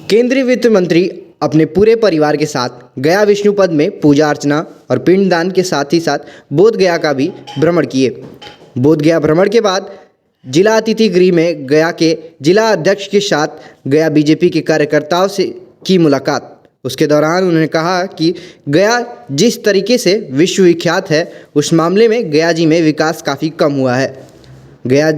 केंद्रीय वित्त मंत्री अपने पूरे परिवार के साथ गया विष्णुपद में पूजा अर्चना और पिंडदान के साथ ही साथ बोध गया का भी भ्रमण किए। बोध गया भ्रमण के बाद जिला अतिथि गृह में गया के जिला अध्यक्ष के साथ गया बीजेपी के कार्यकर्ताओं से की मुलाकात। उसके दौरान उन्होंने कहा कि गया जिस तरीके से विश्वविख्यात है उस मामले में गया जी में विकास काफ़ी कम हुआ है। गया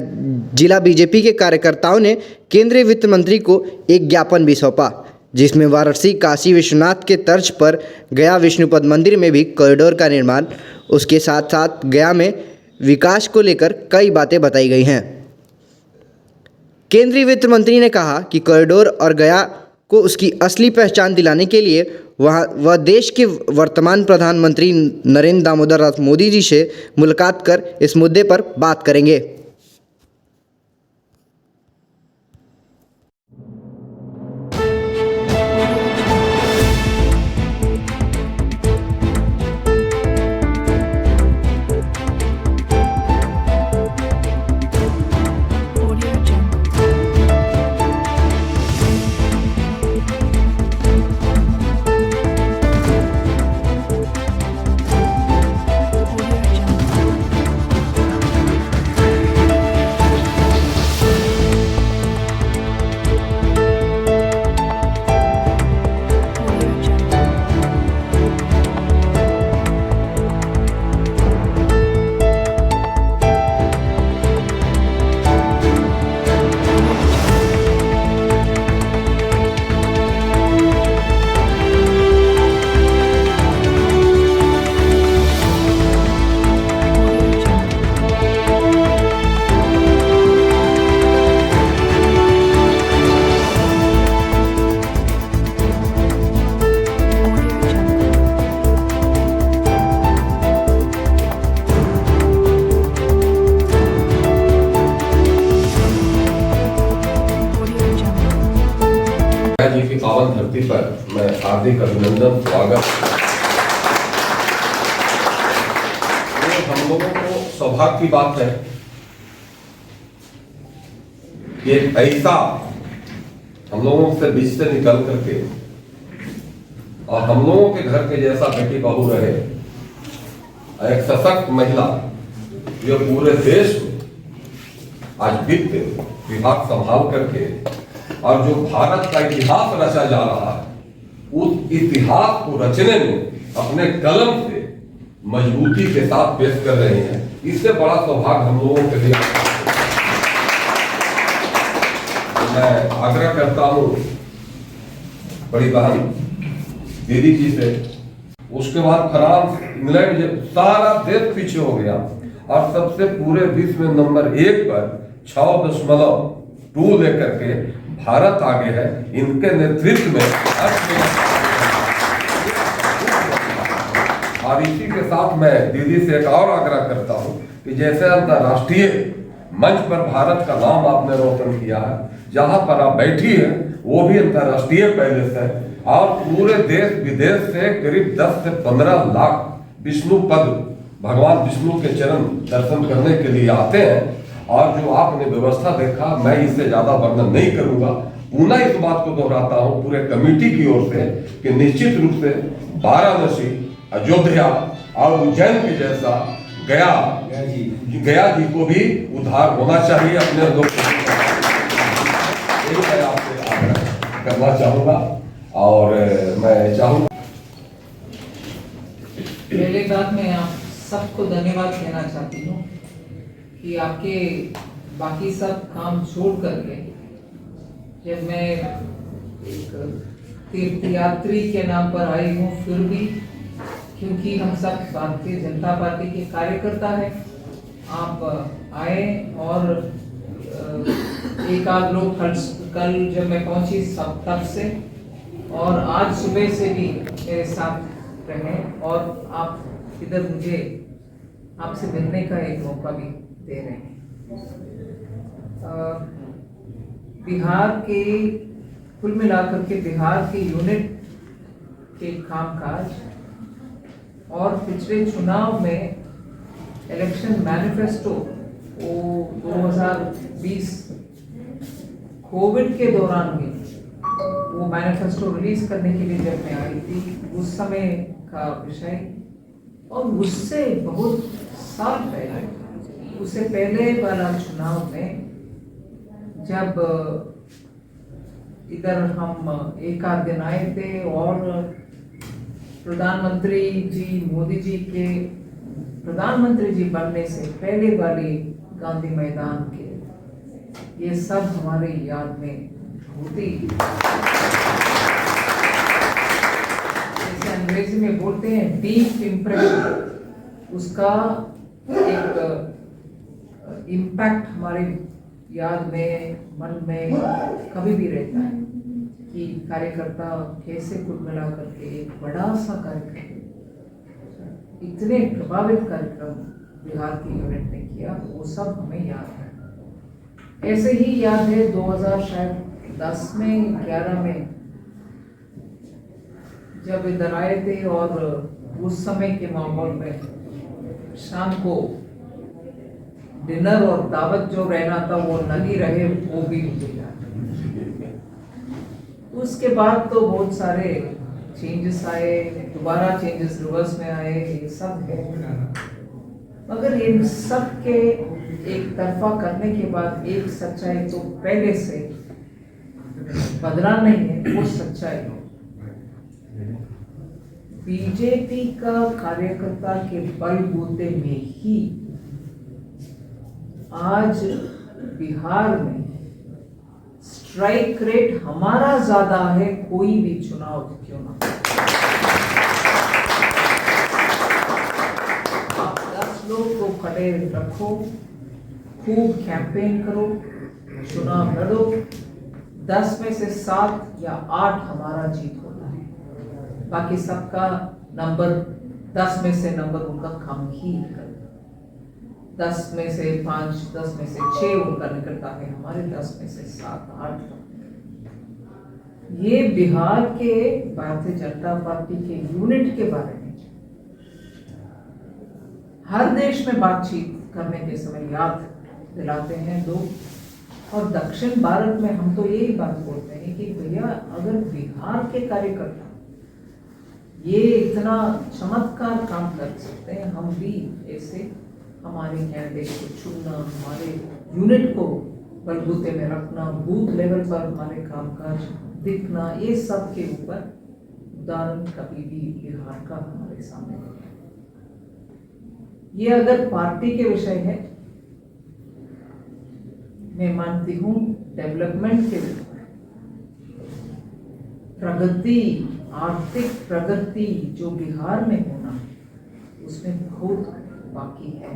जिला बीजेपी के कार्यकर्ताओं ने केंद्रीय वित्त मंत्री को एक ज्ञापन भी सौंपा, जिसमें वाराणसी काशी विश्वनाथ के तर्ज पर गया विष्णुपद मंदिर में भी कॉरिडोर का निर्माण, उसके साथ साथ गया में विकास को लेकर कई बातें बताई गई हैं। केंद्रीय वित्त मंत्री ने कहा कि कॉरिडोर और गया को उसकी असली पहचान दिलाने के लिए वह देश के वर्तमान प्रधानमंत्री नरेंद्र दामोदर दास मोदी जी से मुलाकात कर इस मुद्दे पर बात करेंगे। जी की पावन धरती पर मैं हार्दिक अभिनंदन स्वागत। ये हम लोगों को सौभाग्य की बात है कि ऐसा हम लोगों से बीच से निकल करके और हम लोगों के घर के जैसा बेटी बहू रहे, एक सशक्त महिला जो पूरे देश में आज वित्त विभाग संभाल करके और जो भारत का इतिहास रचा जा रहा है उस इतिहास को रचने में अपने कलम से मजबूती के साथ पेश कर रहे हैं। इससे बड़ा सौभाग्य हम लोगों के लिए। मैं आग्रह करता हूं बड़ी बहन दीदी जी से, उसके बाद फ्रांस इंग्लैंड जब सारा देश पीछे हो गया और सबसे पूरे विश्व में नंबर 1 पर 6.2 लेकर के भारत आगे है। इनके नेतृत्व में और इसी के साथ मैं दीदी से एक और आग्रह करता हूं कि जैसे अंतर्राष्ट्रीय मंच पर भारत का नाम आपने रोशन किया है, जहां पर आप बैठी है वो भी अंतर्राष्ट्रीय पैलेस है और पूरे देश विदेश से करीब 10 से 15 लाख विष्णुपद भगवान विष्णु के चरण दर्शन करने के लिए आते हैं। और जो आपने व्यवस्था देखा, मैं इससे ज्यादा वर्णन नहीं करूंगा। पुनः इस बात को दोहराता हूं पूरे कमेटी की ओर से कि निश्चित रूप से वाराणसी, अयोध्या और उज्जैन के जैसा गया जी को भी उद्धार होना चाहिए अपने लोग। मैं आपसे आग्रह करना चाहूंगा और मैं चाहूंगा पहले बात मैं आप सबको धन्यवाद कहना चाहती हूँ कि आपके बाकी सब काम छोड़ करके जब मैं एक तीर्थयात्री के नाम पर आई हूँ, फिर भी क्योंकि हम सब भारतीय जनता पार्टी के कार्यकर्ता हैं, आप आए और एक आध लोग कल जब मैं पहुंची तब से और आज सुबह से भी मेरे साथ रहे और आप इधर मुझे आपसे मिलने का एक मौका भी दे रहे हैं। बिहार के कुल मिलाकर के बिहार के यूनिट के कामकाज और पिछले चुनाव में इलेक्शन मैनिफेस्टो वो 2020 कोविड के दौरान भी वो मैनिफेस्टो रिलीज करने के लिए जब मैं आई थी, उस समय का विषय, और उससे बहुत साल पहले, उससे पहले वाला चुनाव में जब इधर हम एक आध दिन आए थे और प्रधानमंत्री जी मोदी जी के प्रधानमंत्री जी बनने से पहले वाली गांधी मैदान के, ये सब हमारे याद में होती। जैसे अंग्रेजी में बोलते हैं डीप इम्प्रेशन, उसका एक इम्पैक्ट हमारे याद में, मन में कभी भी रहता है कि कार्यकर्ता कैसे कुल मिला करके एक बड़ा सा कार्यक्रम, इतने प्रभावित कार्यक्रम बिहार की यूनिट ने किया, वो सब हमें याद है। ऐसे ही याद है 2010 में 11 में जब इधर आए थे और उस समय के माहौल में शाम को डिनर और दावत जो रहना था वो नहीं रहे, वो भी मुझे याद है। उसके बाद तो बहुत सारे चेंजेस आए, दोबारा चेंजेस रिवर्स में आए, ये सब है। मगर इन सब के एक तरफा करने के बाद एक सच्चाई तो पहले से बदला नहीं है, वो सच्चाई बीजेपी का कार्यकर्ता के बलबूते में ही आज बिहार में स्ट्राइक रेट हमारा ज्यादा है, कोई भी चुनाव क्यों ना। आप 10 लोग को खड़े रखो, खूब कैंपेन करो, चुनाव लड़ो, 10 में से 7 या 8 हमारा जीत होता है, बाकी सबका नंबर 10 में से नंबर उनका कम ही निकलता है। 10 में से 5, 10 में से 6 उनका निकलता है, हमारे 10 में से 7, 8। ये बिहार के भारतीय जनता पार्टी के यूनिट के बारे में हर देश में बातचीत करने के समय याद दिलाते हैं लोग। और दक्षिण भारत में हम तो यही बात बोलते हैं कि भैया अगर बिहार के कार्यकर्ता ये इतना चमत्कार काम कर सकते हैं, हम भी ऐसे हमारे कैंडिडेट को चुनना, हमारे यूनिट को बलबूते में रखना, बूथ लेवल पर हमारे कामकाज दिखना, ये सब के ऊपर उदाहरण कभी भी बिहार का हमारे सामने नहीं है। ये अगर पार्टी के विषय है, मैं मानती हूँ डेवलपमेंट के ऊपर, प्रगति, आर्थिक प्रगति जो बिहार में होना उसमें बहुत बाकी है।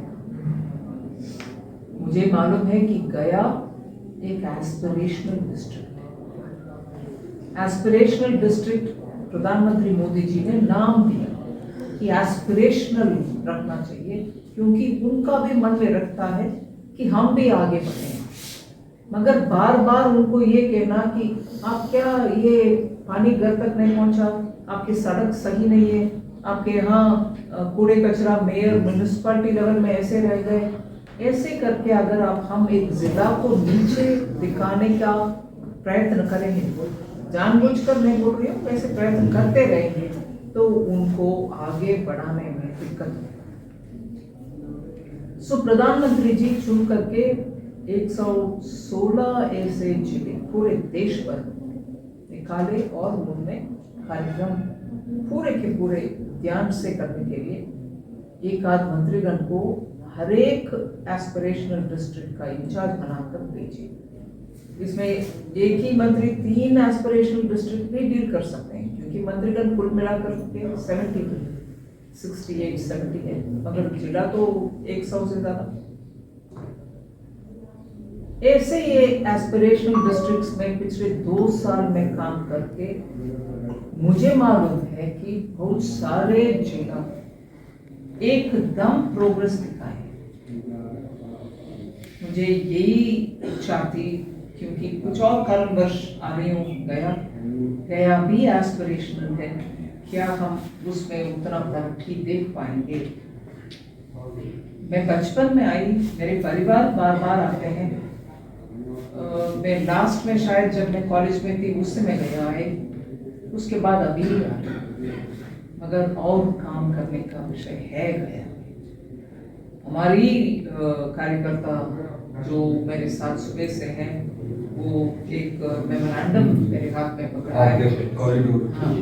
मुझे मालूम है कि गया एक एस्पिरेशनल डिस्ट्रिक्ट है। एस्पिरेशनल डिस्ट्रिक्ट प्रधानमंत्री मोदी जी ने नाम दिया कि एस्पिरेशनल रखना चाहिए, क्योंकि उनका भी मन में रखता है कि हम भी आगे बढ़े। मगर बार बार उनको ये कहना कि आप क्या ये पानी घर तक नहीं पहुंचा, आपकी सड़क सही नहीं है, आपके यहाँ कूड़े कचरा मेयर म्यूनिसिपैलिटी लेवल में ऐसे रह गए, ऐसे करके अगर आप हम एक जिला को नीचे दिखाने का प्रयत्न करेंगे, जानबूझकर नहीं बोल रही हूँ, वैसे प्रयत्न करते रहेंगे तो उनको आगे बढ़ाने में दिक्कत है। सो प्रधानमंत्री जी चुन करके 116 ऐसे जिले पूरे देश भर निकाले और उनमें कार्यक्रम पूरे के पूरे ध्यान से करने के लिए एक आध मंत्रीगण को हर एक एस्पिरेशनल डिस्ट्रिक्ट का इंचार्ज बनाकर भेजे। इसमें एक ही मंत्री 3 एस्पिरेशनल डिस्ट्रिक्ट भी डील कर सकते हैं, क्योंकि मंत्रीगण कुल मिलाकर 70 है, मगर जिला तो 100 से ज्यादा। ऐसे ये एस्पिरेशनल डिस्ट्रिक्ट्स में पिछले 2 साल में काम करके मुझे मालूम है कि बहुत सारे जिला एकदम प्रोग्रेस दिखाए। मुझे यही इच्छा थी, क्योंकि कुछ और कारणवश आ रही हूँ, गया भी एस्पिरेशनल है, क्या हम उसमें उतना तरक्की देख पाएंगे। मैं बचपन में आई, मेरे परिवार बार बार आते हैं मैं लास्ट में शायद जब मैं कॉलेज में थी उस समय गया है, उसके बाद अभी नहीं आया, मगर और काम करने का विषय है गया। हमारी कार्यकर्ता जो मेरे साथ सुबह से हैं, वो एक मेमोरेंडम मेरे हाथ में पकड़ा है कॉरिडोर हाँ,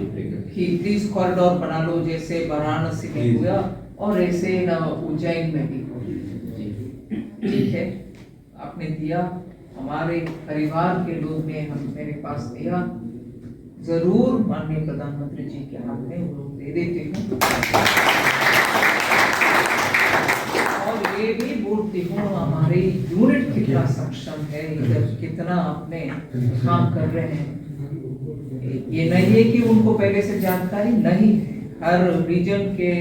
कि प्लीज कॉरिडोर बना लो, जैसे वाराणसी में हुआ और ऐसे न उज्जैन में भी हो। ठीक है, आपने दिया, हमारे परिवार के लोग ने हम मेरे पास दिया, जरूर माननीय प्रधानमंत्री जी के हाथ में वो लोग दे देते हैं। और ये भी बोलती हूँ हमारी यूनिट कितना सक्षम है, इधर कितना अपने काम कर रहे हैं। ये नहीं है कि उनको पहले से जानकारी नहीं है, हर रीजन के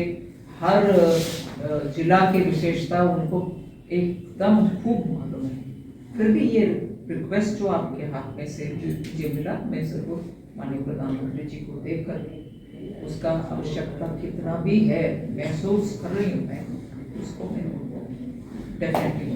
हर जिला की विशेषता उनको एकदम खूब मालूम है। फिर भी ये रिक्वेस्ट जो आपके हाथ में से मुझे मिला, मैं जरूर माननीय प्रधानमंत्री जी को देकर उसका आवश्यकता कितना भी है महसूस कर रही हूँ मैं, उसको मैं डेफिनेटली